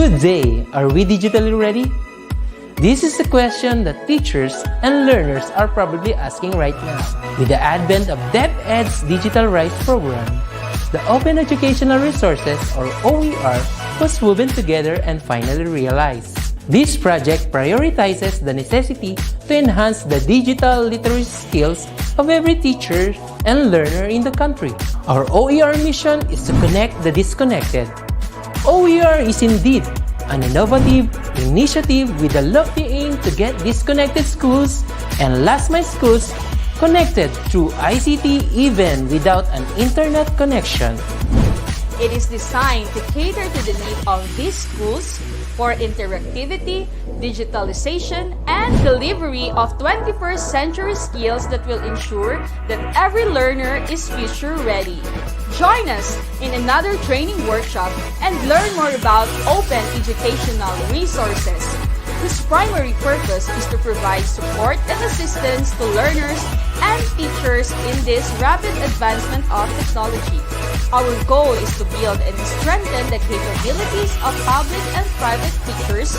Good day! Are we digitally ready? This is the question that teachers and learners are probably asking right now. With the advent of DepEd's Digital Rights Program, the Open Educational Resources, or OER, was woven together and finally realized. This project prioritizes the necessity to enhance the digital literacy skills of every teacher and learner in the country. Our OER mission is to connect the disconnected. OER is indeed an innovative initiative with a lofty aim to get disconnected schools and last-mile schools connected through ICT even without an internet connection. It is designed to cater to the need of these schools for interactivity, digitalization, and delivery of 21st century skills that will ensure that every learner is future ready. Join us in another training workshop and learn more about open educational resources, whose primary purpose is to provide support and assistance to learners and teachers in this rapid advancement of technology. Our goal is to build and strengthen the capabilities of public and private teachers,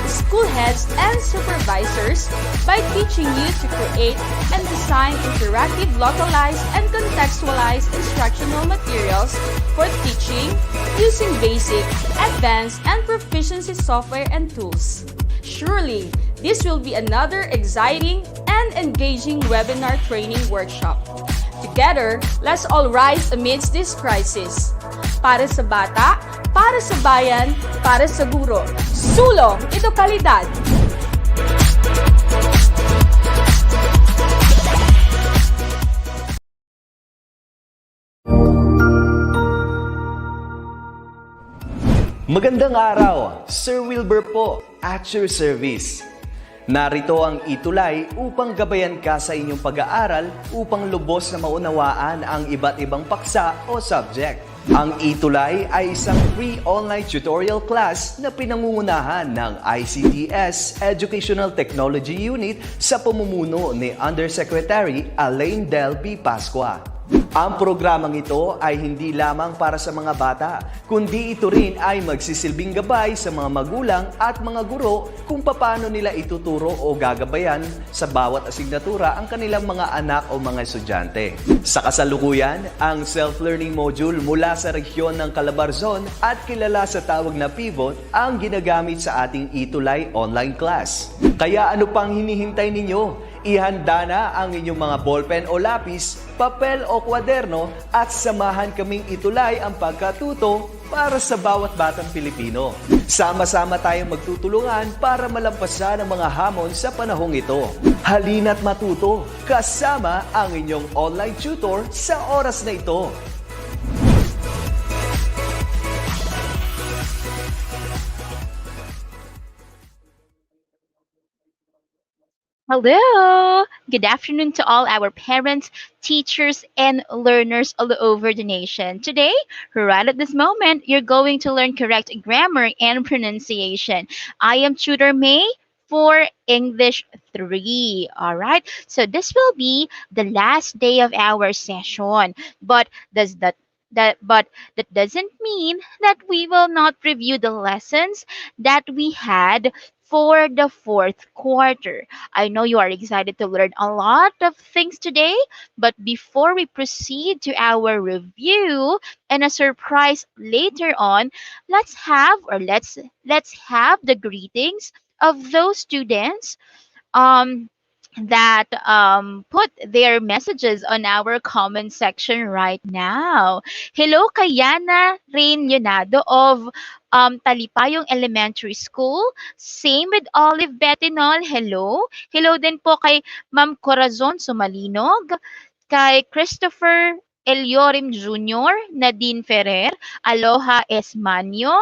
school heads, and supervisors by teaching you to create and design interactive, localized, and contextualized instructional materials for teaching using basic, advanced, and proficiency software and tools. Surely, this will be another exciting and engaging webinar training workshop. Together, let's all rise amidst this crisis. Para sa bata, para sa bayan, para sa guro. Sulong, ito kalidad! Magandang araw! Sir Wilbur po, at your service. Narito ang ETUlay upang gabayan ka sa inyong pag-aaral upang lubos na maunawaan ang iba't ibang paksa o subject. Ang ETUlay ay isang free online tutorial class na pinangungunahan ng ICT's Educational Technology Unit sa pamumuno ni Undersecretary Alain Del B. Pascua. Ang programang ito ay hindi lamang para sa mga bata, kundi ito rin ay magsisilbing gabay sa mga magulang at mga guro kung paano nila ituturo o gagabayan sa bawat asignatura ang kanilang mga anak o mga estudyante. Sa kasalukuyan, ang self-learning module mula sa rehiyon ng Calabarzon at kilala sa tawag na pivot ang ginagamit sa ating ETUlay online class. Kaya ano pang hinihintay ninyo? Ihanda na ang inyong mga ballpen o lapis, papel o kwaderno at samahan kaming itulay ang pagkatuto para sa bawat batang Pilipino. Sama-sama tayong magtutulungan para malampasan ang mga hamon sa panahong ito. Halina't matuto kasama ang inyong online tutor sa oras na ito. Hello! Good afternoon to all our parents, teachers, and learners all over the nation. Today, right at this moment, you're going to learn correct grammar and pronunciation. I am Tutor May for English 3. All right? So this will be the last day of our session. But that doesn't mean that we will not review the lessons that we had for the fourth quarter. I know you are excited to learn a lot of things today, but before we proceed to our review and a surprise later on, let's have the greetings of those students that put their messages on our comment section right now. Hello kay Yana Rain Leonardo of Talipayong Elementary School. Same with Olive Betinol. Hello. Hello din po kay Ma'am Corazon Sumalinog, kay Christopher Eliorim Jr., Nadine Ferrer, Aloha Esmanio,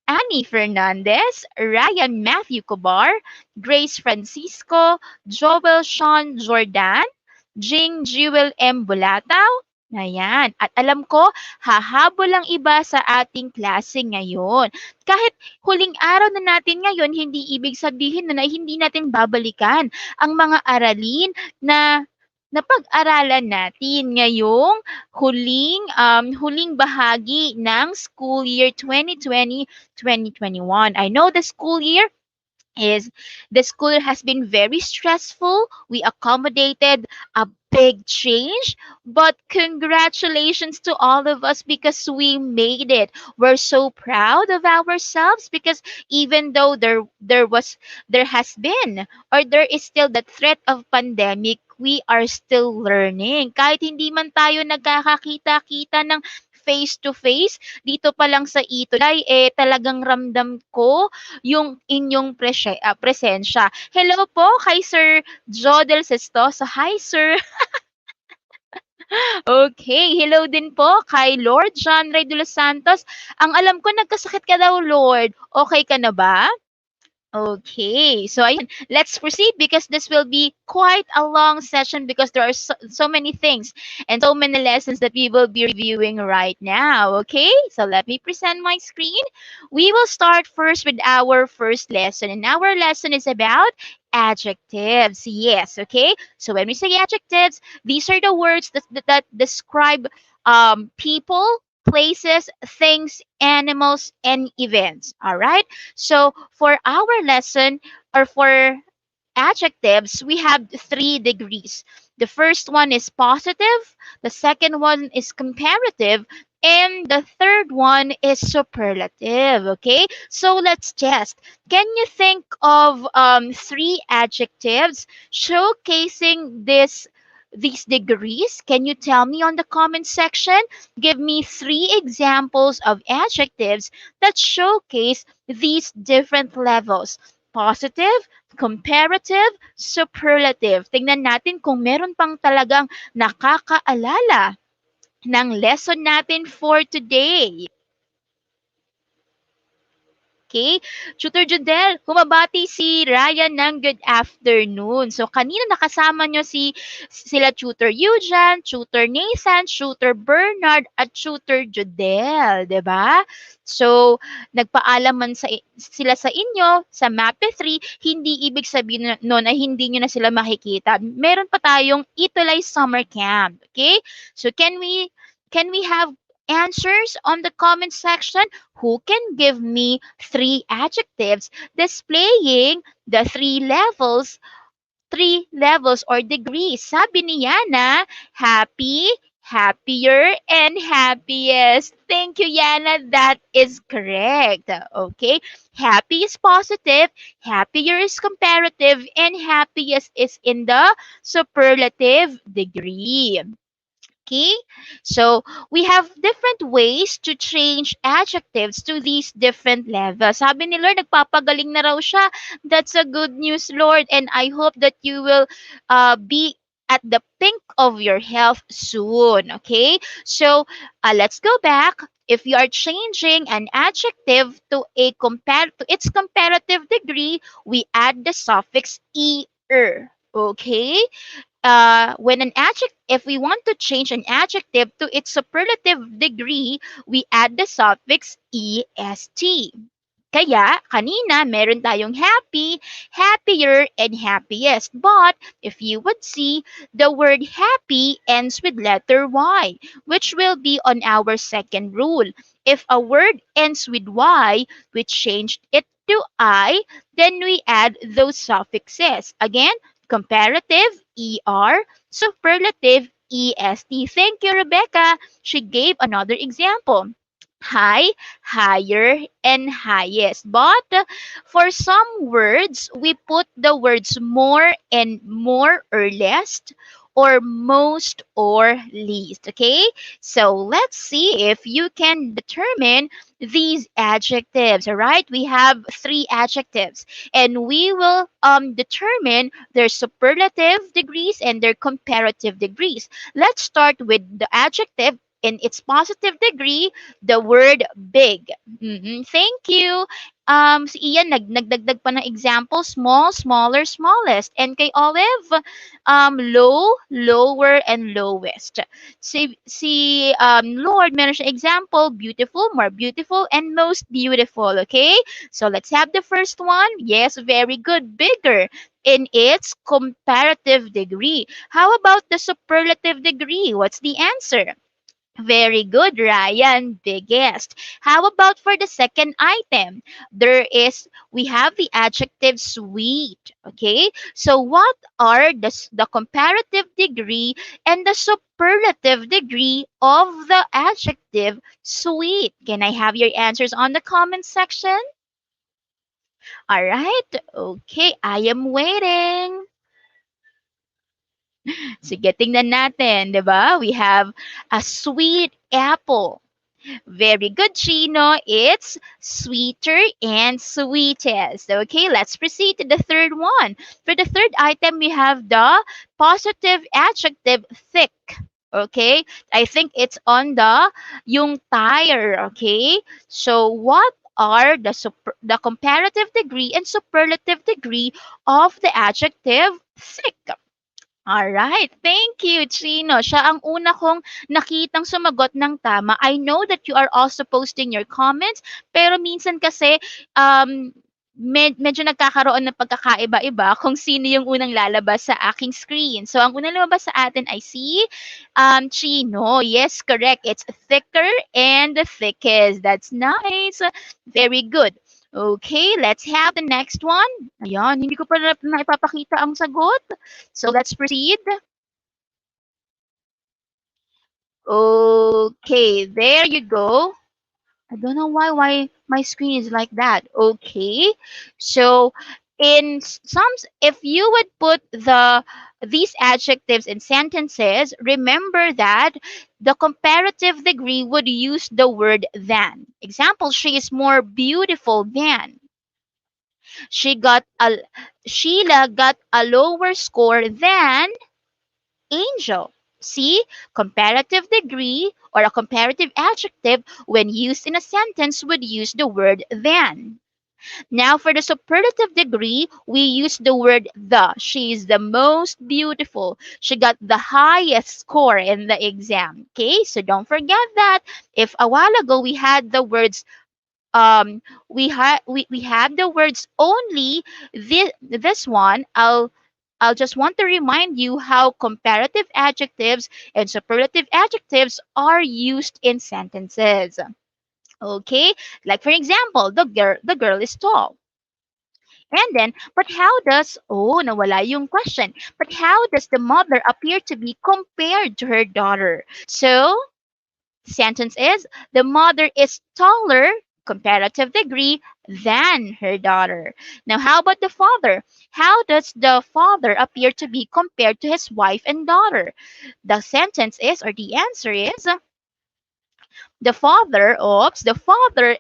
Annie Fernandez, Ryan Matthew Cobar, Grace Francisco, Joel Sean Jordan, Jing Jewel M. Bulataw. Ayan. At alam ko, hahabol ang iba sa ating klase ngayon. Kahit huling araw na natin ngayon, hindi ibig sabihin na hindi natin babalikan ang mga aralin na napag-aralan natin ngayong huling bahagi ng school year 2020-2021. I know the school year is the school has been very stressful. We accommodated a big change, but congratulations to all of us because we made it. We're so proud of ourselves because even though there has been or there is still the threat of pandemic, we are still learning. Kahit hindi man tayo nagkakakita-kita ng face to face, dito pa lang sa ETUlay, talagang ramdam ko yung inyong presensya. Hello po kay Sir Jodel Sestoso. Hi, sir. Okay. Hello din po kay Lord John Ray de los Santos. Ang alam ko, nagkasakit ka daw, Lord. Okay ka na ba? Okay, so ayun, let's proceed because this will be quite a long session because there are so many things and so many lessons that we will be reviewing right now. Okay, so let me present my screen. We will start first with our first lesson, and our lesson is about adjectives. Yes, okay. So when we say adjectives, these are the words that describe people, places, things, animals, and events. All right. So for our lesson or for adjectives, we have 3 degrees. The first one is positive, the second one is comparative, and the third one is superlative. Okay, so let's test. Can you think of 3 adjectives showcasing these degrees? Can you tell me on the comment section? Give me 3 examples of adjectives that showcase these different levels. Positive, comparative, superlative. Tingnan natin kung meron pang talagang nakakaalala ng lesson natin for today. Okay? Tutor Judel, kumabati si Ryan ng good afternoon. So, kanina nakasama nyo sila Tutor Eugen, Tutor Nathan, Tutor Bernard, at Tutor Judel. 'Di ba? So, nagpaalam man sila sa inyo sa MAPE 3, hindi ibig sabihin no na hindi nyo na sila makikita. Meron pa tayong ETUlay Summer Camp. Okay? So, can we have answers on the comment section? Who can give me 3 adjectives displaying the 3 levels or degrees? Sabi ni Yana, happy, happier, and happiest. Thank you, Yana. That is correct. Okay. Happy is positive, happier is comparative, and happiest is in the superlative degree. Okay, so we have different ways to change adjectives to these different levels. Sabi ni Lord, nagpapagaling na raw siya. That's a good news, Lord. And I hope that you will be at the pink of your health soon. Okay, so let's go back. If you are changing an adjective to its comparative degree, we add the suffix er. Okay, when an adjective, if we want to change an adjective to its superlative degree, we add the suffix est. Kaya, kanina, meron tayong happy, happier, and happiest. But, if you would see, the word happy ends with letter Y, which will be on our second rule. If a word ends with Y, we changed it to I, then we add those suffixes. Again, comparative, ER, superlative, EST. Thank you, Rebecca. She gave another example. High, higher, and highest. But for some words, we put the words more and more or less, or most or least. Okay? So let's see if you can determine these adjectives. All right? We have 3 adjectives, and we will determine their superlative degrees and their comparative degrees. Let's start with the adjective in its positive degree, the word big. Thank you. Si Ian nagdagdag pa ng example, small, smaller, smallest. And kay Olive, low, lower, and lowest. Lord, meron siya example, beautiful, more beautiful, and most beautiful. Okay? So let's have the first one. Yes, very good. Bigger. in its comparative degree. How about the superlative degree? What's the answer? Very good, Ryan. Biggest. How about for the second item? We have the adjective sweet. Okay. So what are the comparative degree and the superlative degree of the adjective sweet? Can I have your answers on the comment section? All right. Okay. I am waiting. Sige, tingnan natin, di ba? We have a sweet apple. Very good, Chino. It's sweeter and sweetest. Okay, let's proceed to the third one. For the third item, we have the positive adjective thick. Okay, I think it's on yung tire. Okay, so what are the comparative degree and superlative degree of the adjective thick? Alright, thank you, Chino. Siya ang una kong nakitang sumagot ng tama. I know that you are also posting your comments, pero minsan kasi medyo nagkakaroon ng pagkakaiba-iba kung sino yung unang lalabas sa aking screen. So, ang unang lumabas sa atin ay si Chino. Yes, correct. It's thicker and the thickest. That's nice. Very good. Okay, let's have the next one. Ayan, hindi ko pa na ipapakita ang sagot. So let's proceed. Okay, there you go. I don't know why my screen is like that. Okay, so in some, if you would put these adjectives in sentences, remember that the comparative degree would use the word than. Example: she is more beautiful than. She got a Sheila got a lower score than Angel. See, comparative degree or a comparative adjective when used in a sentence would use the word than. Now, for the superlative degree, we use the word the. She is the most beautiful. She got the highest score in the exam. Okay, so don't forget that. If a while ago we had the words we have the words only, this one I'll just want to remind you how comparative adjectives and superlative adjectives are used in sentences. Okay, like for example, the girl is tall. And then, but how does, oh, nawala yung question. But how does the mother appear to be compared to her daughter? So, sentence is the mother is taller, comparative degree, than her daughter. Now, how about the father? How does the father appear to be compared to his wife and daughter? The sentence is, or the answer is, the father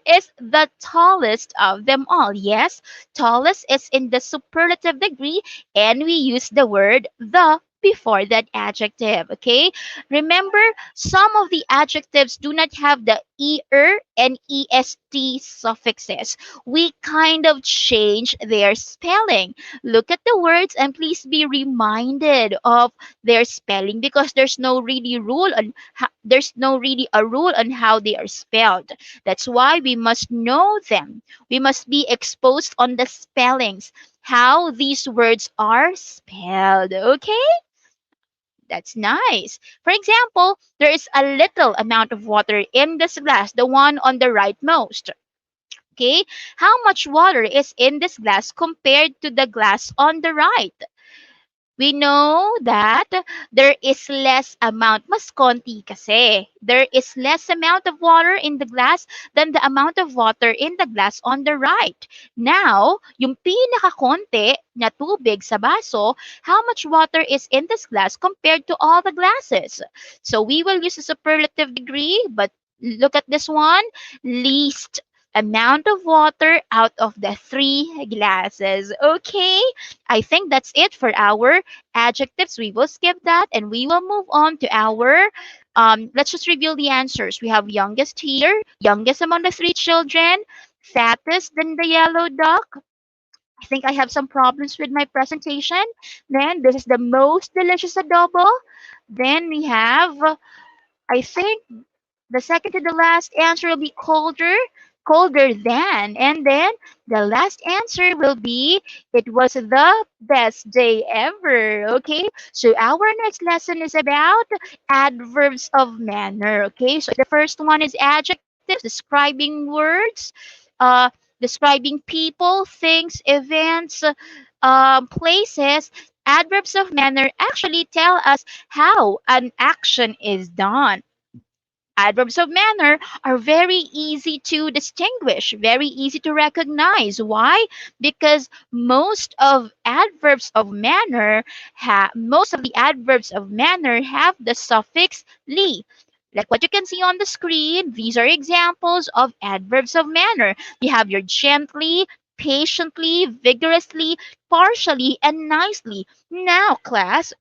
is the tallest of them all. Yes, tallest is in the superlative degree, and we use the word the before that adjective. Okay, remember, some of the adjectives do not have the er and est suffixes. We kind of change their spelling. Look at the words and please be reminded of their spelling, because there's no really a rule on how they are spelled. That's why we must know them. We must be exposed on the spellings, how these words are spelled. Okay? That's nice. For example, there is a little amount of water in this glass, the one on the rightmost. Okay? How much water is in this glass compared to the glass on the right? We know that there is less amount, mas konti kasi. There is less amount of water in the glass than the amount of water in the glass on the right. Now, yung pinakakonti na tubig sa baso, how much water is in this glass compared to all the glasses? So we will use a superlative degree, but look at this one, least amount of water out of the 3 glasses. Okay? I think that's it for our adjectives. We will skip that and we will move on to our, let's just review the answers. We have youngest here, youngest among the 3 children, fattest than the yellow duck. I think I have some problems with my presentation. Then this is the most delicious adobo. Then we have, I think the second to the last answer will be colder. colder than. And then the last answer will be it was the best day ever. Okay, so our next lesson is about adverbs of manner. Okay, so the first one is adjectives, describing words, uh, describing people, things, events, places. Adverbs of manner actually tell us how an action is done. Adverbs of manner are very easy to distinguish, very easy to recognize. Why? Because most of the adverbs of manner have the suffix ly. Like what you can see on the screen, these are examples of adverbs of manner. You have your gently, patiently, vigorously, partially, and nicely. Now, class,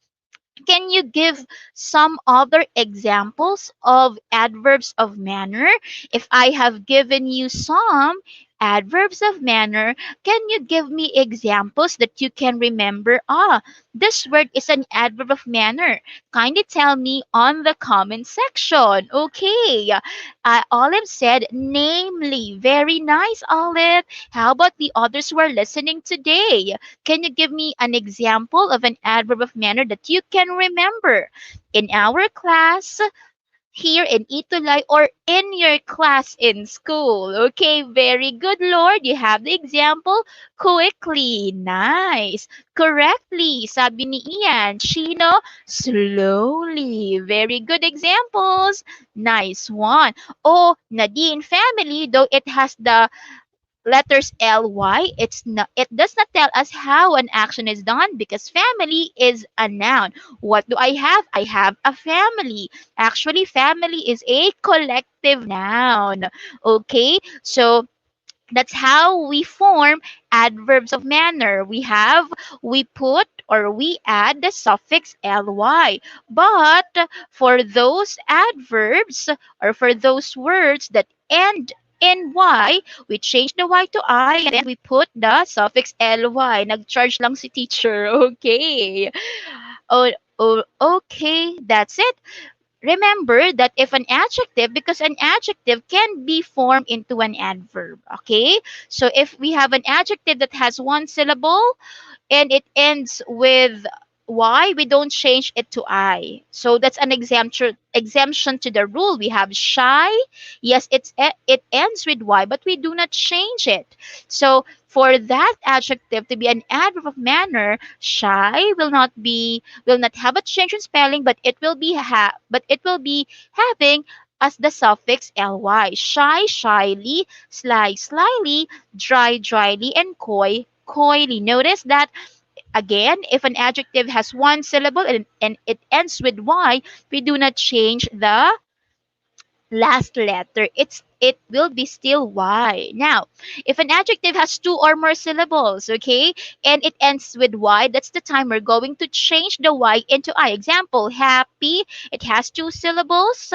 can you give some other examples of adverbs of manner? If I have given you some adverbs of manner, can you give me examples that you can remember? Ah, this word is an adverb of manner. Kindly tell me on the comment section. Okay. Olive said, namely. Very nice, Olive. How about the others who are listening today? Can you give me an example of an adverb of manner that you can remember in our class here in ETUlay or in your class in school? Okay, very good, Lord. You have the example. Quickly. Nice. Correctly. Sabi ni Ian. Chino, slowly. Very good examples. Nice one. Oh, Nadine, family, though it has the letters ly, it does not tell us how an action is done because family is a noun. What do I have? I have a family. Actually, family is a collective noun. Okay, so that's how we form adverbs of manner. We put or we add the suffix ly. But for those adverbs or for those words that end in y, we change the y to I and then we put the suffix ly. Nag-charge lang si teacher. Okay. Oh, okay. That's it. Remember that if an adjective, because an adjective can be formed into an adverb, okay? So if we have an adjective that has one syllable, and it ends with Y, we don't change it to I. So that's an exemption to the rule. We have shy. Yes, it ends with Y, but we do not change it. So for that adjective to be an adverb of manner, shy will not have a change in spelling, but it will be having as the suffix ly. Shy, shyly, sly, slyly, dry, dryly, and coy, coyly. Notice that again, if an adjective has one syllable and it ends with Y, we do not change the last letter. It will be still Y. Now, if an adjective has two or more syllables, okay, and it ends with Y, that's the time we're going to change the Y into I. Example, happy, it has two syllables.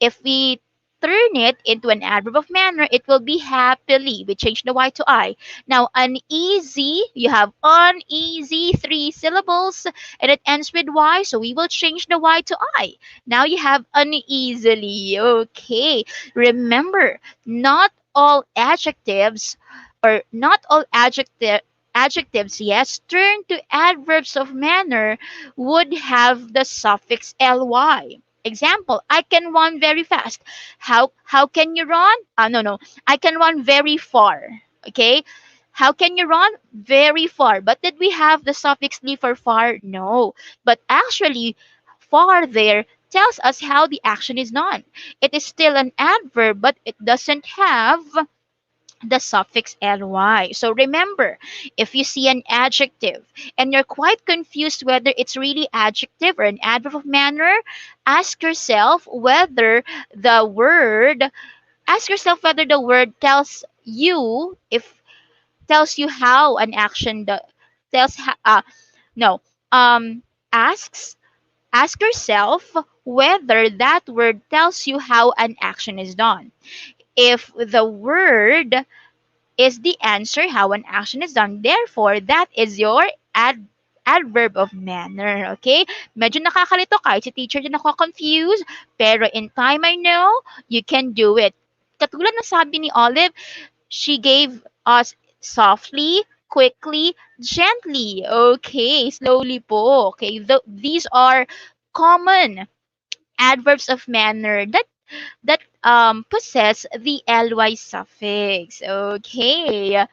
If we turn it into an adverb of manner, it will be happily. We change the Y to I. Now, uneasy, you have uneasy, three syllables, and it ends with Y, so we will change the Y to I. Now you have uneasily. Okay. Remember, not all adjectives or not all adjectives, yes, turned to adverbs of manner would have the suffix ly. Example, I can run very fast. How can you run? No, no. I can run very far. Okay? How can you run? Very far. But did we have the suffix ly for far? No. But actually, far there tells us how the action is done. It is still an adverb, but it doesn't have the suffix ly. So remember, if you see an adjective and you're quite confused whether it's really adjective or an adverb of manner, ask yourself whether the word tells you if tells you how an action tells no asks ask yourself whether that word tells you how an action is done. If the word is the answer how an action is done. Therefore, that is your adverb of manner. Okay? Medyo nakakalito kahit si teacher din ako confused. Pero in time, I know you can do it. katulad ng sabi ni Olive, she gave us softly, quickly, gently. Okay, slowly po. Okay, these are common adverbs of manner that possess the ly suffix. Okay.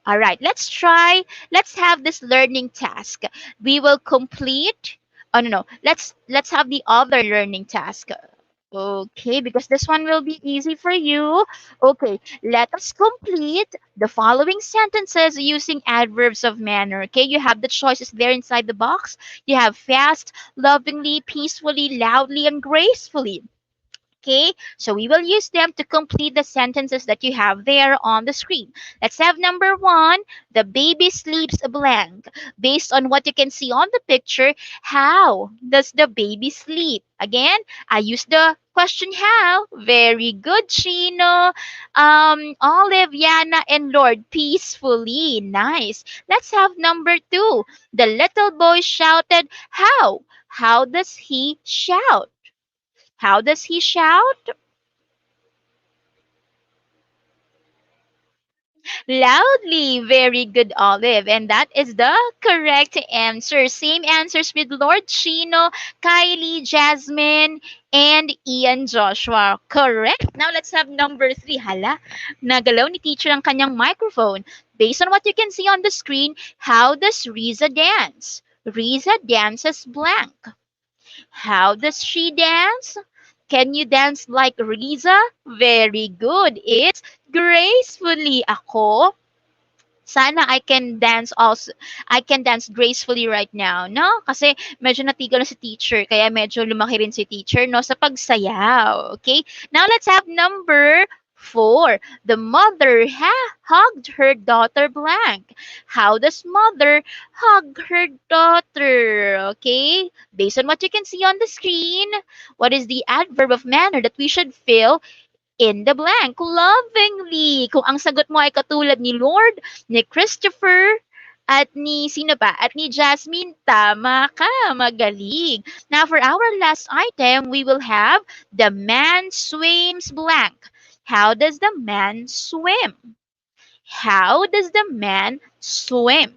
All right, let's try. Let's have this learning task. We will complete. Oh no, no. Let's have the other learning task. Okay, because this one will be easy for you. Okay, let us complete the following sentences using adverbs of manner. Okay, you have the choices there inside the box. You have fast, lovingly, peacefully, loudly, and gracefully. Okay, so we will use them to complete the sentences that you have there on the screen. Let's have number one, the baby sleeps blank. Based on what you can see on the picture, how does the baby sleep? Again, I use the question how. Very good, Chino. Olive, Yana, and Lord, peacefully. Nice. Let's have number two. The little boy shouted, how? How does he shout? How does he shout? Loudly. Very good, Olive. And that is the correct answer. Same answers with Lord Chino, Kylie, Jasmine, and Ian Joshua. Correct. Now let's have number three. Hala, nagalaw ni teacher ang kanyang microphone. Based on what you can see on the screen, how does Riza dance? Riza dances blank. How does she dance? Can you dance like Riza? Very good. It's gracefully. Ako, sana I can dance also. I can dance gracefully right now, no? Kasi medyo natigil na si teacher, kaya medyo lumaki rin si teacher, no, sa pagsayaw. Okay? Now let's have number four. The mother hugged her daughter blank. How does mother hug her daughter? Okay? Based on what you can see on the screen, what is the adverb of manner that we should fill in the blank? Lovingly. Kung ang sagot mo ay katulad ni Lord, ni Christopher, at ni sino pa? At ni Jasmine, tama ka. Magaling. Now, for our last item, we will have the man swims blank. How does the man swim? How does the man swim?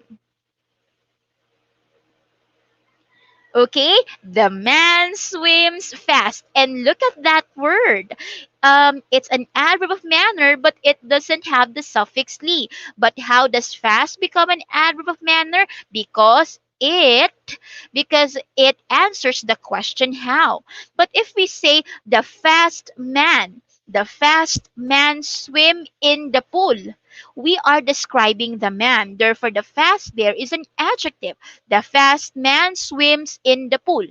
Okay, the man swims fast. And look at that word. It's an adverb of manner, but it doesn't have the suffix ly. But how does fast become an adverb of manner? Because it answers the question how. But if we say the fast man swim in the pool, we are describing the man. Therefore, the fast there is an adjective. The fast man swims in the pool.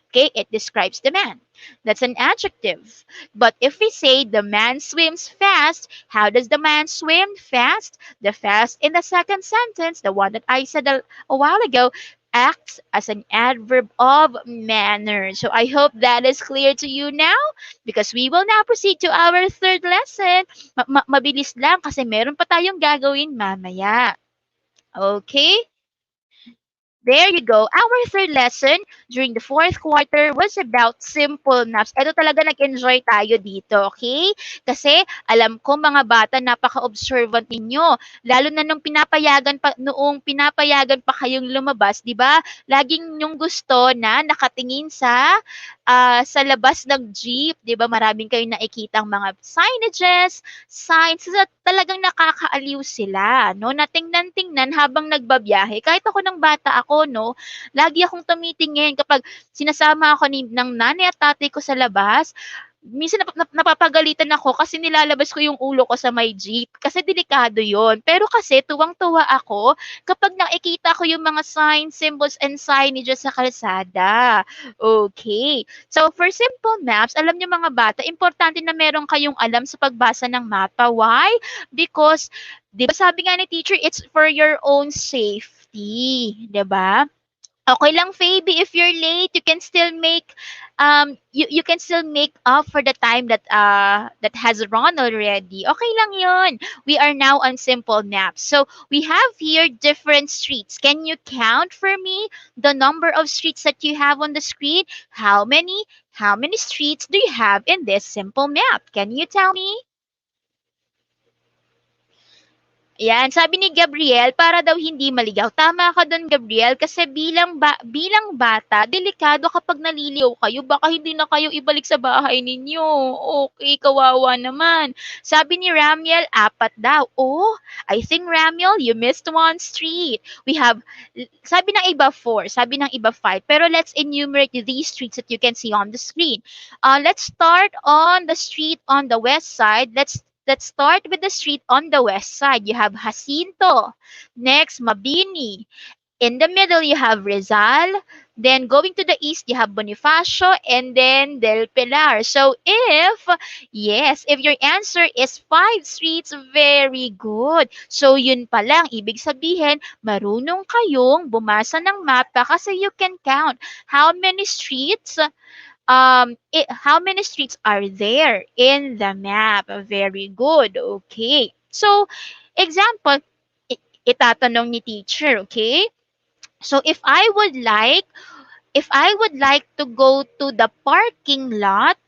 Okay, it describes the man. That's an adjective. But if we say the man swims fast, how does the man swim fast? The fast in the second sentence, the one that I said a while ago, acts as an adverb of manner. So I hope that is clear to you now, because we will now proceed to our third lesson. Mabilis lang kasi meron pa tayong gagawin mamaya. Okay? There you go. Our third lesson during the fourth quarter was about simple maps. Ito talaga nag-enjoy tayo dito, okay? Kasi alam ko mga bata, napaka-observant ninyo. Lalo na noong pinapayagan pa kayong lumabas, di ba? Laging yung gusto na nakatingin sa labas ng jeep, di ba? Maraming kayong nakikitang mga signages, signs, talagang nakakaaliw sila, no? Natingnan-tingnan habang nagbabiyahe. Kahit ako ng bata ako, no? Lagi akong tumitingin kapag sinasama ako ng nanay at tatay ko sa labas. Minsan napapagalitan ako kasi nilalabas ko yung ulo ko sa may jeep kasi delikado yon. Pero kasi tuwang-tuwa ako kapag nakikita ko yung mga signs, symbols, and signages sa kalsada. Okay. So, for simple maps, alam niyo mga bata, importante na meron kayong alam sa pagbasa ng mapa. Why? Because, di ba sabi nga ni teacher, it's for your own safety. Di ba? Okay lang, Fabi, if you're late, you can still make you can still make up for the time that has run already. Okay lang yun. We are now on simple maps. So we have here different streets. Can you count for me the number of streets that you have on the screen? How many streets do you have in this simple map? Can you tell me? Yan, sabi ni Gabriel, para daw hindi maligaw. Tama ka doon, Gabriel, kasi bilang bata, delikado kapag naliliw kayo, baka hindi na kayo ibalik sa bahay ninyo. Okay, kawawa naman. Sabi ni Ramiel, 4 daw. Oh, I think Ramiel, you missed one street. We have, sabi ng iba 4, sabi ng iba 5. Pero let's enumerate these streets that you can see on the screen. Let's start on the street on the west side. Let's start with the street on the west side. You have Jacinto. Next, Mabini. In the middle, you have Rizal. Then going to the east, you have Bonifacio and then Del Pilar. So if your answer is 5 streets, very good. So yun pa lang, ibig sabihin, marunong kayong bumasa ng mapa kasi you can count how many streets how many streets are there in the map? Very good. Okay. So, example, itatanong ni teacher, okay? So, if I would like to go to the parking lot,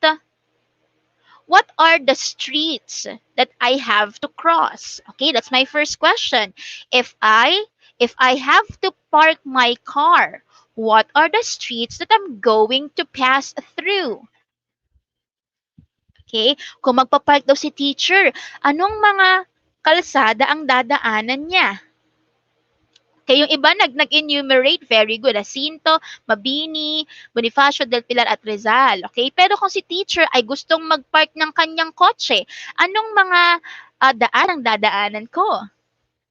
what are the streets that I have to cross? Okay, that's my first question. If I have to park my car, what are the streets that I'm going to pass through? Okay? Kung magpa-park daw si teacher, anong mga kalsada ang dadaanan niya? Okay, yung iba nag-enumerate, very good. Jacinto, Mabini, Bonifacio, Del Pilar at Rizal. Okay? Pero kung si teacher ay gustong mag-park ng kanyang kotse, anong mga daan ang dadaanan ko?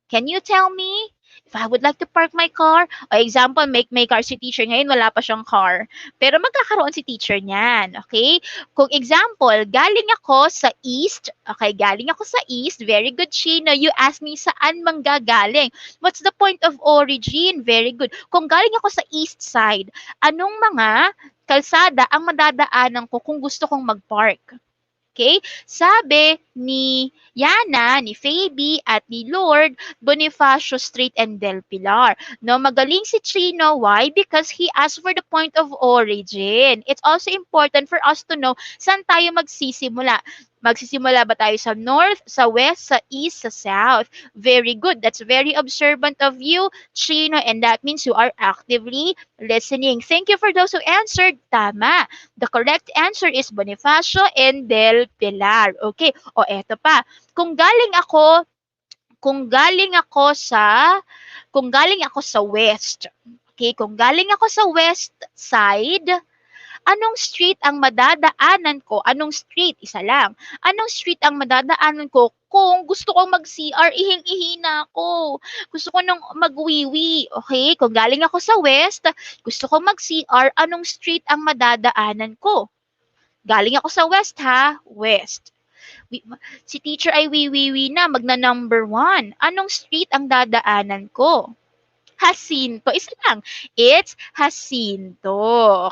Can you tell me? If I would like to park my car, o example, may car si teacher. Ngayon, wala pa siyang car. Pero magkakaroon si teacher niyan. Okay? Kung example, galing ako sa east. Okay, galing ako sa east. Very good, Chino. You ask me saan manggagaling. What's the point of origin? Very good. Kung galing ako sa east side, anong mga kalsada ang madadaanan ko kung gusto kong mag-park? Okay? Sabi ni Yana, ni Fabi, at ni Lord, Bonifacio Street and Del Pilar. No, magaling si Chino. Why? Because he asked for the point of origin. It's also important for us to know saan tayo magsisimula. Magsisimula ba tayo sa north, sa west, sa east, sa south? Very good. That's very observant of you, Chino, and that means you are actively listening. Thank you for those who answered. Tama. The correct answer is Bonifacio and Del Pilar. Okay. O eto pa. Kung galing ako sa west. Okay, kung galing ako sa west side, anong street ang madadaanan ko? Anong street? Isa lang. Anong street ang madadaanan ko kung gusto kong mag-CR, ihing-ihi na ako. Gusto ko nang magwiwi. Okay? Kung galing ako sa west, gusto kong mag-CR, anong street ang madadaanan ko? Galing ako sa west ha? West. Si teacher ay wiwiwi na, magna-number 1. Anong street ang dadaanan ko? Jacinto. Isa lang. It's Jacinto.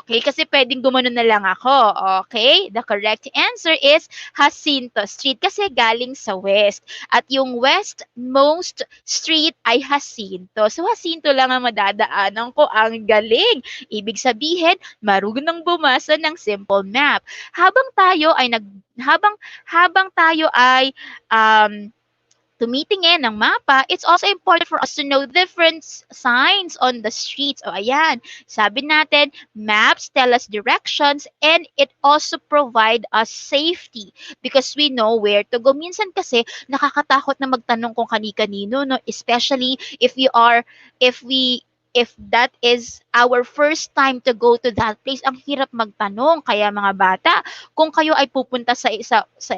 Okay? Kasi pwedeng gumano na lang ako. Okay? The correct answer is Jacinto Street kasi galing sa west. At yung westmost street ay Jacinto. So, Jacinto lang ang madadaanan ko. Ang galing. Ibig sabihin, marunong bumasa ng simple map. Habang tayo ay tumitingin ng mapa, it's also important for us to know different signs on the streets. O ayan, sabi natin, maps tell us directions and it also provide us safety because we know where to go. Minsan kasi nakakatakot na magtanong kung kani-kanino, no? Especially if that is our first time to go to that place, ang hirap magtanong. Kaya mga bata, kung kayo ay pupunta sa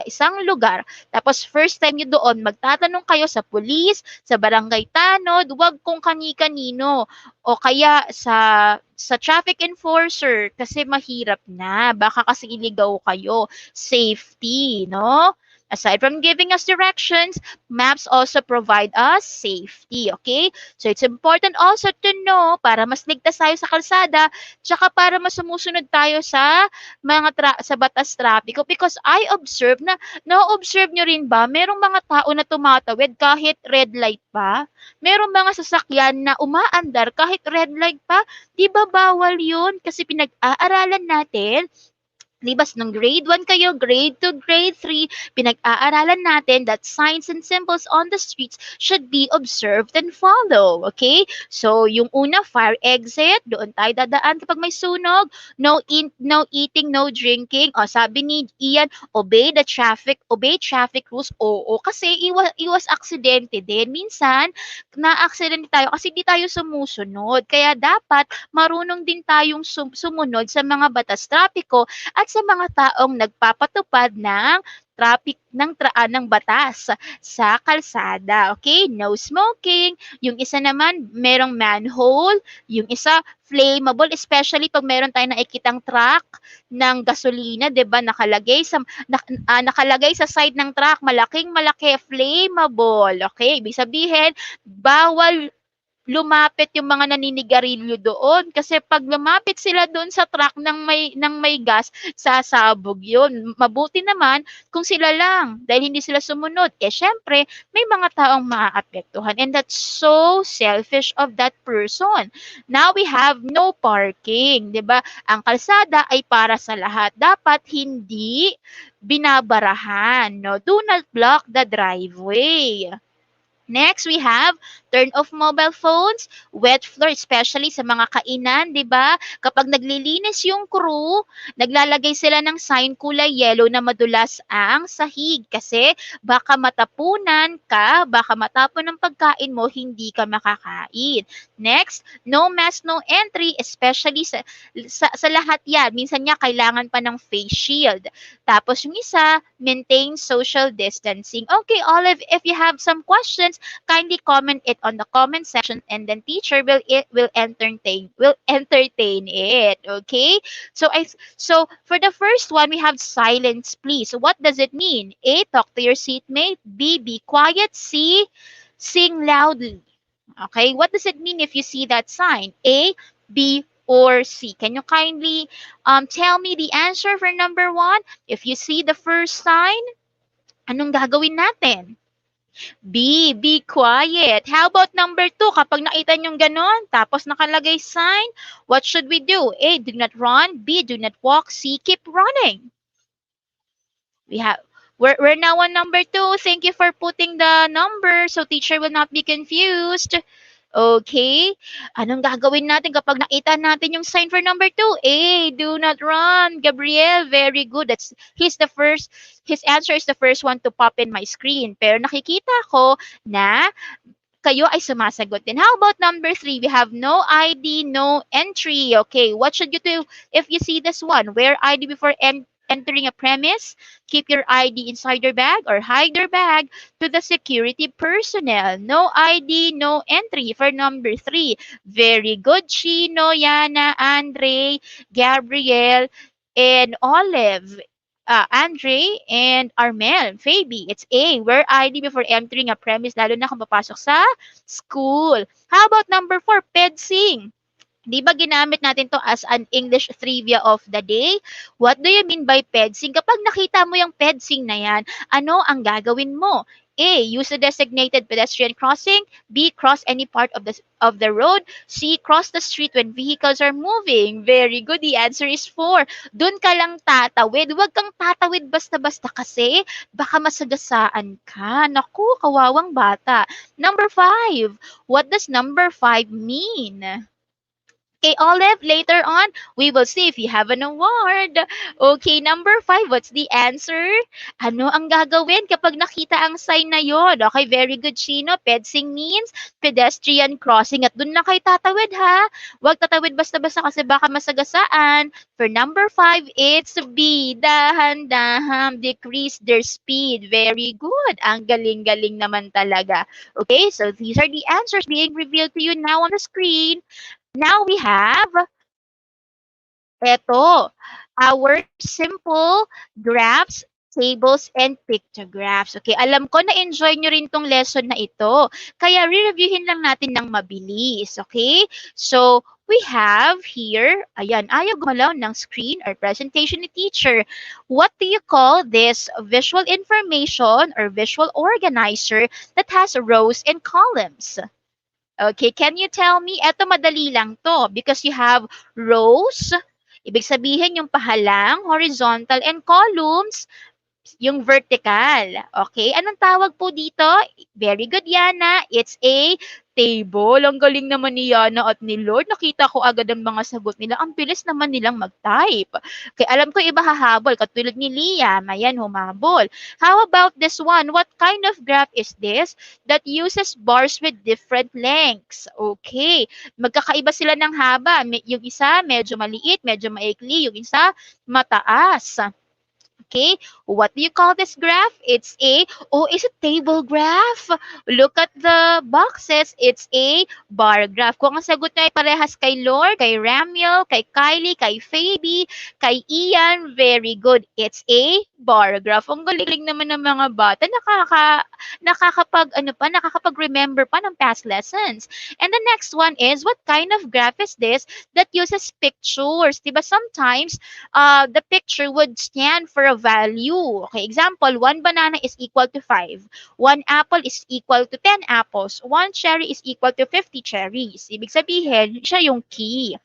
isang lugar, tapos first time nyo doon, magtatanong kayo sa police, sa barangay tanod, wag kung kani-kanino. O kaya sa traffic enforcer, kasi mahirap na. Baka kasi iligaw kayo. Safety, no? Aside from giving us directions, maps also provide us safety, okay? So it's important also to know para mas ligtas tayo sa kalsada, tsaka para mas sumusunod tayo sa sa batas trapiko because I observe na na-observe nyo rin ba merong mga tao na tumatawid kahit red light pa? Merong mga sasakyan na umaandar kahit red light pa? 'Di ba bawal 'yun kasi pinag-aaralan natin. Libas ng grade 1 kayo, grade 2, grade 3, pinag-aaralan natin that signs and symbols on the streets should be observed and follow. Okay? So, yung una, fire exit, doon tayo dadaan kapag may sunog. No eating, no drinking. O, sabi ni Ian, obey traffic rules. Oo, kasi iwas aksidente din. Minsan, na-aksidente tayo kasi di tayo sumusunod. Kaya dapat marunong din tayong sumunod sa mga batas trapiko at sa mga taong nagpapatupad ng ng batas sa kalsada. Okay? No smoking. Yung isa naman, merong manhole. Yung isa, flammable, especially pag meron tayong nakikitang truck ng gasolina, 'di ba? Nakalagay sa side ng truck, malaking malaki, flammable. Okay? Ibig sabihin, bawal lumapit yung mga naninigarilyo doon kasi pag lumapit sila doon sa truck ng may gas, sasabog yun. Mabuti naman kung sila lang dahil hindi sila sumunod. Eh syempre, may mga taong maaapektuhan and that's so selfish of that person. Now we have no parking, 'di ba? Ang kalsada ay para sa lahat. Dapat hindi binabarahan, no? Do not block the driveway. Next, we have turn off mobile phones, wet floor, especially sa mga kainan, di ba? Kapag naglilinis yung crew, naglalagay sila ng sign kulay yellow na madulas ang sahig kasi baka matapunan ka, baka matapon ng pagkain mo, hindi ka makakain. Next, no mask, no entry, especially sa lahat yan. Minsan niya kailangan pa ng face shield. Tapos yung isa, maintain social distancing. Okay, Olive, if you have some questions, kindly comment it on the comment section and then teacher will entertain it. Okay? So for the first one, we have silence, please. So what does it mean? A, talk to your seatmate. B, be quiet. C, sing loudly. Okay? What does it mean if you see that sign? A, B, or C? Can you kindly tell me the answer for number 1? If you see the first sign, anong gagawin natin? B, be quiet. How about number 2? Kapag nakita nyo ganon, tapos nakalagay sign, what should we do? A, do not run. B, do not walk. C, keep running. We're now on number 2. Thank you for putting the number so teacher will not be confused. Okay? Anong gagawin natin kapag nakita natin yung sign for number 2? A, do not run. Gabriel, very good. His answer is the first one to pop in my screen. Pero nakikita ko na kayo ay sumasagot din. How about number 3? We have no ID, no entry. Okay, what should you do if you see this one? Wear ID before entering a premise, keep your ID inside your bag, or hide your bag to the security personnel. No ID, no entry for number 3. Very good, Chino, Yana, Andre, Gabriel, and Olive. Andre and Armel, Fabi. It's A, wear ID before entering a premise, lalo na kung papasok sa school. How about number 4, pedsing? Di ba ginamit natin to as an English trivia of the day? What do you mean by pedsing? Kapag nakita mo yung pedsing na yan, ano ang gagawin mo? A, use the designated pedestrian crossing. B, cross any part of the road. C, cross the street when vehicles are moving. Very good. The answer is 4. Doon ka lang tatawid. Huwag kang tatawid basta-basta kasi baka masagasaan ka. Naku, kawawang bata. Number 5. What does number 5 mean? Okay, Olive, later on, we will see if you have an award. Okay, number 5, what's the answer? Ano ang gagawin kapag nakita ang sign na yon? Okay, very good, Chino. Pedsing means pedestrian crossing. At dun na kayo tatawid, ha? Huwag tatawid basta-basta kasi baka masagasaan. For number 5, it's B. Dahan-dahan, decrease their speed. Very good. Ang galing-galing naman talaga. Okay, so these are the answers being revealed to you now on the screen. Now we have our simple graphs tables, and pictographs. Okay, alam ko na-enjoy nyo rin tong lesson na ito. Kaya re-reviewin lang natin ng mabilis. Okay? So, we have here, ayan, ayaw gumalaw ng screen or presentation ni teacher. What do you call this visual information or visual organizer that has rows and columns? Okay, can you tell me? Eto madali lang to because you have rows. Ibig sabihin yung pahalang, horizontal, and columns, yung vertical. Okay, anong tawag po dito? Very good, Yana. It's a table. Ang galing naman ni Yana at ni Lord. Nakita ko agad ang mga sagot nila. Ang bilis naman nilang mag-type. Okay, alam ko iba hahabol. Katulad ni Liam. Ayan, humabol. How about this one? What kind of graph is this that uses bars with different lengths? Okay, magkakaiba sila ng haba. Yung isa, medyo maliit, medyo maikli. Yung isa, mataas. Okay, what do you call this graph? It's a table graph. Look at the boxes. It's a bar graph. Kung ang sagot na ay parehas kay Lord, kay Ramiel, kay Kylie, kay Phoebe, kay Ian, very good. It's a bar graph. Ang galing naman ng mga bata. Nakakapag-remember pa ng past lessons. And the next one is, what kind of graph is this that uses pictures? Diba sometimes, the picture would stand for a value. Okay, example, 1 banana is equal to 5. 1 apple is equal to 10 apples. 1 cherry is equal to 50 cherries. Ibig sabihin, siya yung key.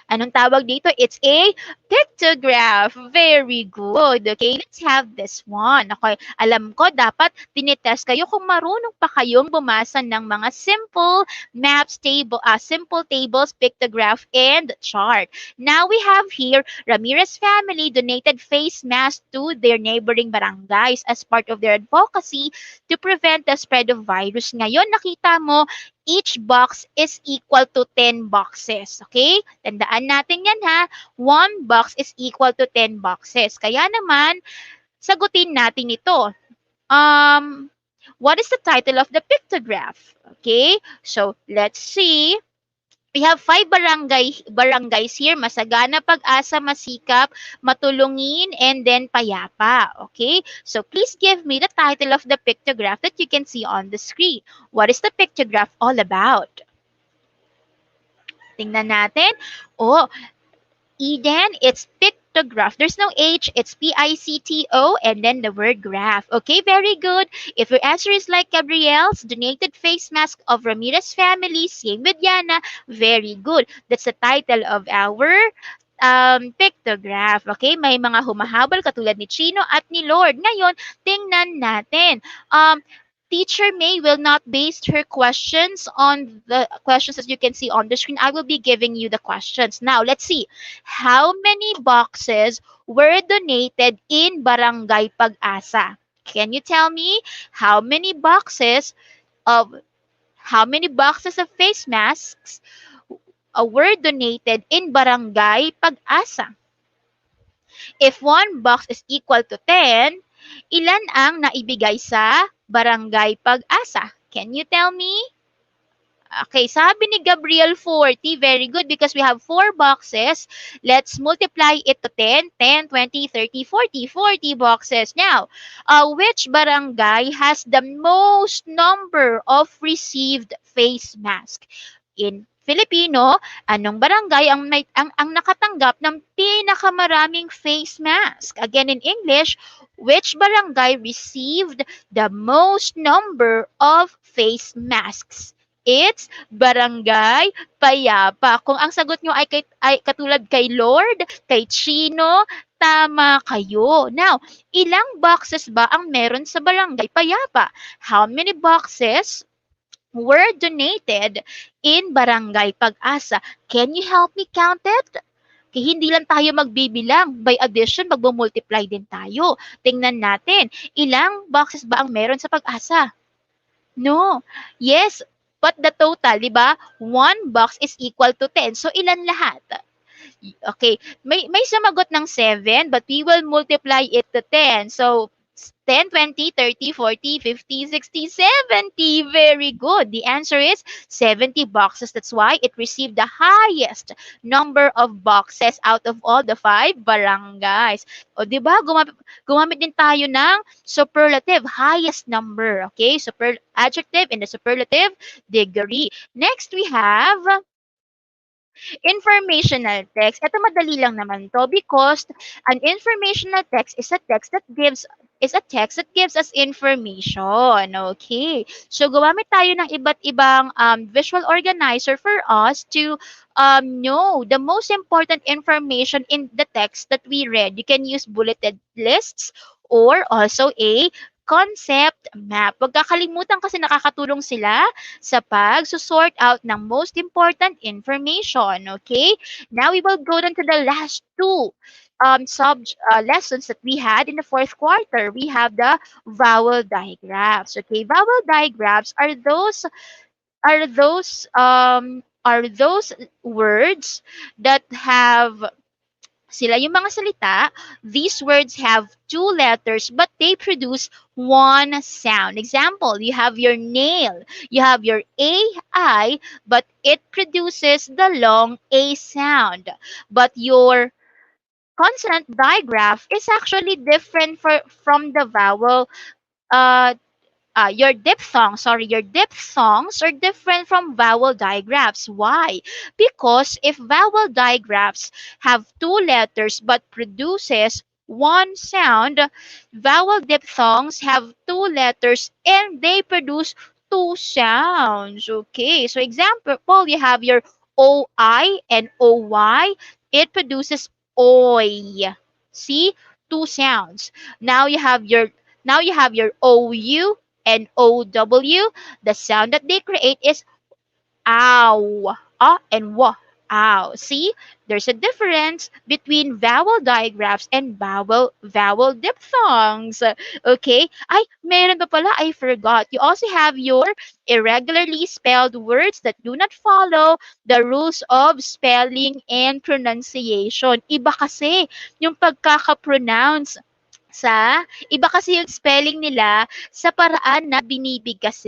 Anong tawag dito? It's a pictograph. Very good. Okay, let's have this one. Okay, alam ko dapat tinitest kayo kung marunong pa kayong bumasa ng mga simple maps table, simple tables, pictograph, and chart. Now we have here, Ramirez family donated face masks to their neighboring barangays as part of their advocacy to prevent the spread of virus. Ngayon, nakita mo, each box is equal to 10 boxes. Okay? Tandaan natin yan ha. 1 box is equal to 10 boxes. Kaya naman, sagutin natin ito. What is the title of the pictograph? Okay? So, let's see. We have 5 barangays here. Masagana, Pag-asa, Masikap, Matulungin, and then Payapa. Okay? So please give me the title of the pictograph that you can see on the screen. What is the pictograph all about? Tingnan natin. Oh, Eden, it's pictograph. There's no H, it's P-I-C-T-O, and then the word graph. Okay, very good. If your answer is like Gabriel's, donated face mask of Ramirez family, same with Yana, very good. That's the title of our pictograph. Okay, may mga humahabol katulad ni Chino at ni Lord. Ngayon, tingnan natin. Teacher May will not base her questions on the questions as you can see on the screen. I will be giving you the questions. Now, let's see. How many boxes were donated in Barangay Pag-asa? Can you tell me how many boxes of face masks were donated in Barangay Pag-asa? If 1 box is equal to 10, ilan ang naibigay sa Barangay Pag-asa? Can you tell me? Okay, sabi ni Gabriel 40. Very good because we have 4 boxes. Let's multiply it to 10. 10, 20, 30, 40. 40 boxes. Now, which barangay has the most number of received face mask? In Filipino, anong barangay ang nakatanggap ng pinakamaraming face mask? Again, in English, which barangay received the most number of face masks? It's Barangay Payapa. Kung ang sagot nyo ay katulad kay Lord, kay Chino, tama kayo. Now, ilang boxes ba ang meron sa Barangay Payapa? How many boxes were donated in Barangay Pag-asa? Can you help me count it? Kaya hindi lang tayo magbibilang. By addition, magmumultiply din tayo. Tingnan natin, ilang boxes ba ang meron sa Pag-asa? No. Yes, but the total, di ba? 1 box is equal to 10. So, ilan lahat? Okay, may sumagot ng 7, but we will multiply it to 10. So, 10, 20, 30, 40, 50, 60, 70. Very good. The answer is 70 boxes. That's why it received the highest number of boxes out of all the 5 barangays. O, di ba? Gumamit din tayo ng superlative, highest number. Okay? Adjective in the superlative degree. Next, we have informational text. Ito madali lang naman to because an informational text is a text that gives us information. Okay. So gumamit tayo ng iba't ibang visual organizer for us to know the most important information in the text that we read. You can use bulleted lists or also a concept map. Huwag kakalimutan kasi nakakatulong sila sa pag-sort out ng most important information. Okay? Now we will go down to the last two lessons that we had in the fourth quarter. We have the vowel digraphs. Okay, vowel digraphs are those words that have sila yung mga salita, these words have two letters but they produce one sound. Example, you have your nail. You have your A-I, but it produces the long A sound. But your consonant digraph is actually different from the vowel your diphthongs are different from vowel digraphs. Why? Because if vowel digraphs have two letters but produces one sound, vowel diphthongs have two letters and they produce two sounds. Okay, so example, you have your OI and OY. It produces OI. See? Two sounds. Now you have your OU and OW. The sound that they create is ow. And wa. Ow. See? There's a difference between vowel digraphs and vowel diphthongs. Okay? Ay, meron pa pala. I forgot. You also have your irregularly spelled words that do not follow the rules of spelling and pronunciation. Iba kasi yung pagkaka-pronounce iba kasi yung spelling nila sa paraan na binibigkas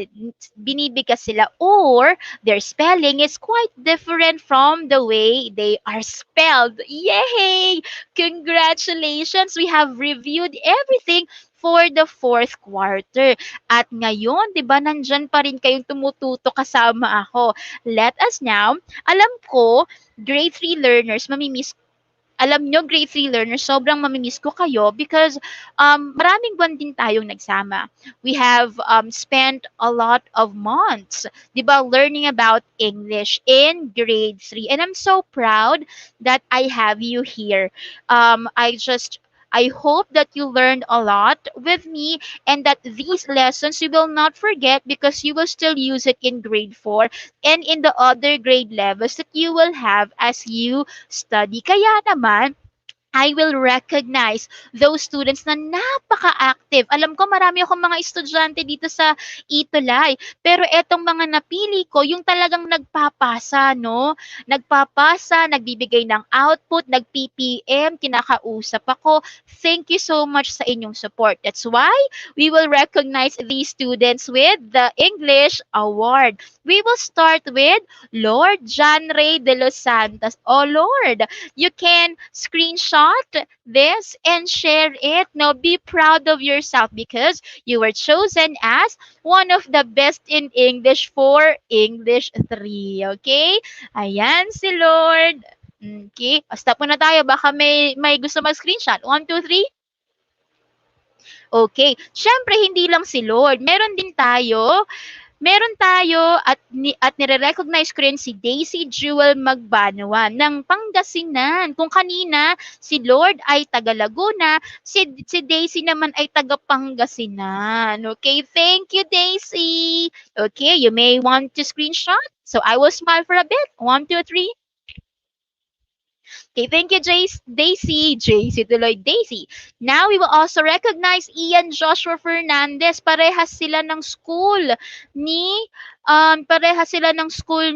sila or their spelling is quite different from the way they are spelled. Yay! Congratulations! We have reviewed everything for the fourth quarter. At ngayon, di ba, nandyan pa rin kayong tumututo kasama ako. Let us now, alam ko, grade 3 learners, alam nyo, grade 3 learners, sobrang mamimiss ko kayo because maraming buwan din tayong nagsama. We have spent a lot of months, di ba, learning about English in grade 3. And I'm so proud that I have you here. I hope that you learned a lot with me and that these lessons you will not forget because you will still use it in grade 4 and in the other grade levels that you will have as you study. Kaya naman, I will recognize those students na napaka-active. Alam ko marami akong mga estudyante dito sa ETUlay. Pero etong mga napili ko, yung talagang nagpapasa, no? Nagpapasa, nagbibigay ng output, nag-PPM, kinakausap ako. Thank you so much sa inyong support. That's why we will recognize these students with the English Award. We will start with Lord John Ray de los Santos. Oh Lord, you can screenshot this and share it. Now, be proud of yourself because you were chosen as one of the best in English for English 3. Okay? Ayan si Lord. Okay. Stop muna tayo. Baka may gusto mag-screenshot. 1, 2, 3. Okay. Siyempre, hindi lang si Lord. Meron tayo at nire-recognize ko rin si Daisy Jewel Magbanuan ng Pangasinan. Kung kanina si Lord ay taga Laguna, si Daisy naman ay taga Pangasinan. Okay, thank you Daisy. Okay, you may want to screenshot. So I will smile for a bit. 1, 2, 3. Okay, thank you, Daisy. JC tuloy, Daisy. Now, we will also recognize Ian Joshua Fernandez. Parehas sila ng school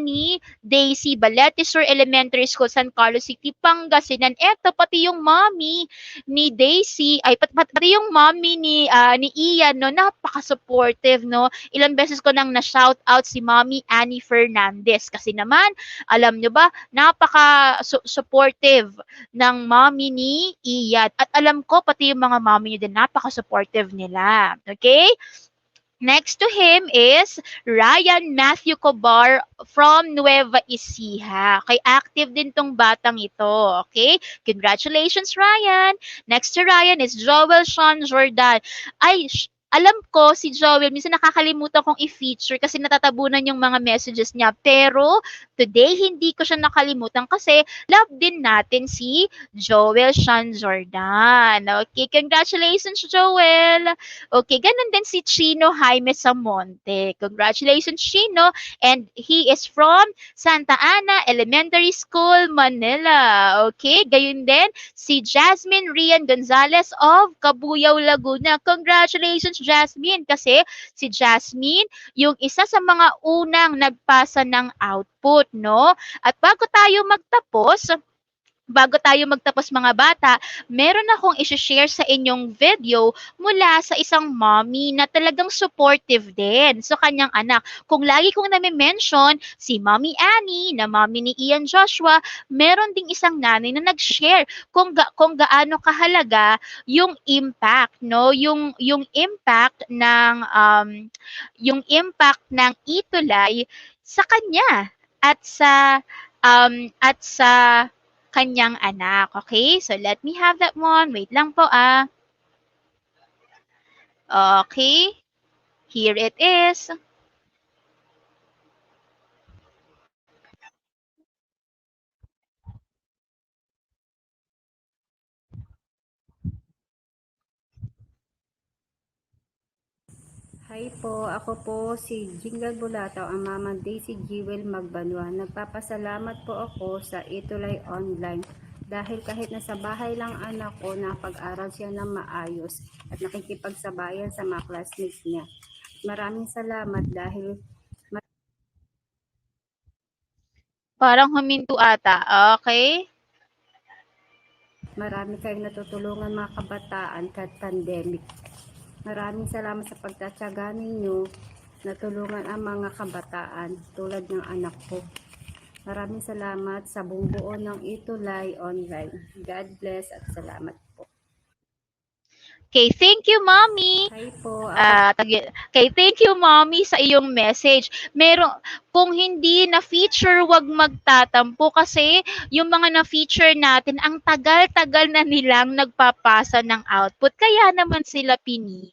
ni Daisy Baletisur Elementary School, San Carlos City, Pangasinan. Eto, pati yung mommy ni Daisy, pati yung mommy ni Ian, no, napaka-supportive, no. Ilang beses ko nang na-shout out si Mommy Annie Fernandez kasi naman, alam nyo ba, napaka-supportive ng mommy ni Ian. At alam ko, pati yung mga mommy nyo din, napaka-supportive nila. Okay? Next to him is Ryan Matthew Cobar from Nueva Ecija. Okay, active din tong batang ito. Okay? Congratulations, Ryan. Next to Ryan is Joel Sean Jordan. Alam ko si Joel, minsan nakakalimutan kong i-feature kasi natatabunan yung mga messages niya. Pero today, hindi ko siya nakalimutan kasi love din natin si Joel Sean Jordan. Okay, congratulations, Joel. Okay, ganun din si Chino Jaime Samonte. Congratulations, Chino. And he is from Santa Ana Elementary School, Manila. Okay, gayon din si Jasmine Rian Gonzalez of Cabuyao, Laguna. Congratulations, Jasmine, kasi si Jasmine yung isa sa mga unang nagpasa ng output, no? At bago tayo magtapos mga bata, meron akong isi-share sa inyong video mula sa isang mommy na talagang supportive din sa kanyang anak. Kung lagi kong nami-mention si Mommy Annie na mommy ni Ian Joshua, meron ding isang nanay na nag-share kung gaano kahalaga yung impact, no? Yung impact ng ETUlay sa kanya at sa kanyang anak. Okay? So, let me have that one. Wait lang po, Okay. Here it is. Hi po, ako po si Jingle Bulataw, ang Mama Daisy Jewel Magbanwa. Nagpapasalamat po ako sa ETUlay Online dahil kahit nasa bahay lang anak ko, napag-aral siya ng maayos at nakikipagsabayan sa mga classmates niya. Maraming salamat dahil Parang huminto ata. Okay? marami kayong natutulungan mga kabataan kahit pandemic. Maraming salamat sa pagtatyaga ninyo na tulungan ang mga kabataan tulad ng anak ko. Maraming salamat sa buong buo ng ETUlay Online. God bless at salamat po. Okay, thank you, Mommy. Hi po. Okay, thank you, Mommy, sa iyong message. Kung hindi na-feature, wag magtatampo kasi yung mga na-feature natin, ang tagal-tagal na nilang nagpapasa ng output. Kaya naman sila pinili.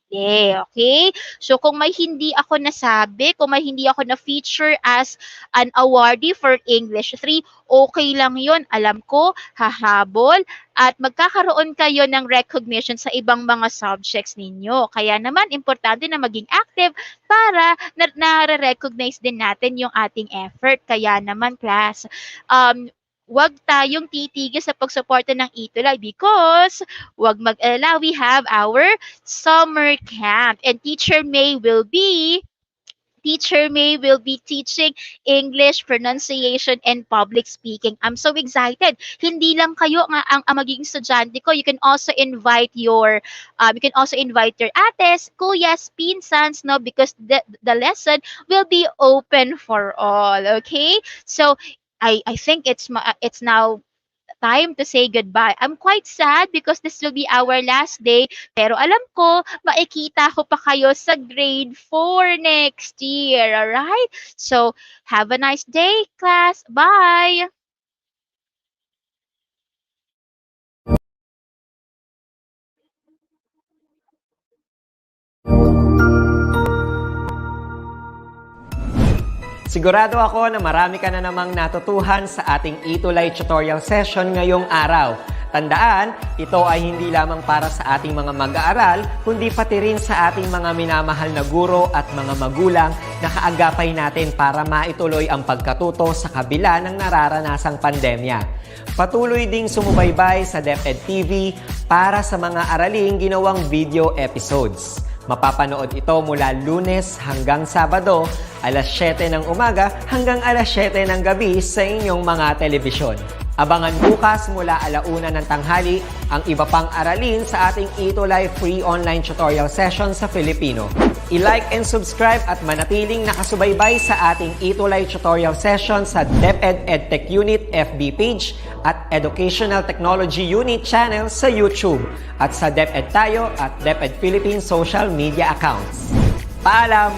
Okay? So, kung may hindi ako nasabi, kung may hindi ako na-feature as an awardee for English 3, okay lang yon. Alam ko, hahabol at magkakaroon kayo ng recognition sa ibang mga subjects ninyo. Kaya naman, importante na maging active para na-recognize din natin yung ating effort. Kaya naman, class, wag tayong titigil sa pagsuporta ng ETUlay because wag mag-alala, we have our summer camp and Teacher May will be teaching English pronunciation and public speaking. I'm so excited. Hindi lang kayo ang magiging estudyante ko. You can also invite your ates, kuyas, pinsans, no, because the lesson will be open for all. Okay? So I think it's now time to say goodbye. I'm quite sad because this will be our last day. Pero alam ko, makikita ko pa kayo sa grade 4 next year. Alright? So, have a nice day, class. Bye! Sigurado ako na marami ka na namang natutuhan sa ating ETUlay tutorial session ngayong araw. Tandaan, ito ay hindi lamang para sa ating mga mag-aaral, kundi pati rin sa ating mga minamahal na guro at mga magulang na kaagapay natin para maituloy ang pagkatuto sa kabila ng nararanasang pandemya. Patuloy ding sumubaybay sa DepEd TV para sa mga araling ginawang video episodes. Mapapanood ito mula Lunes hanggang Sabado, alas 7 ng umaga hanggang alas 7 ng gabi sa inyong mga telebisyon. Abangan bukas mula 1:00 ng tanghali ang iba pang aralin sa ating ETUlay free online tutorial session sa Filipino. I-like and subscribe at manatiling nakasubaybay sa ating ETUlay tutorial session sa DepEd Edtech Unit FB page at Educational Technology Unit channel sa YouTube at sa DepEd Tayo at DepEd Philippines social media accounts. Paalam!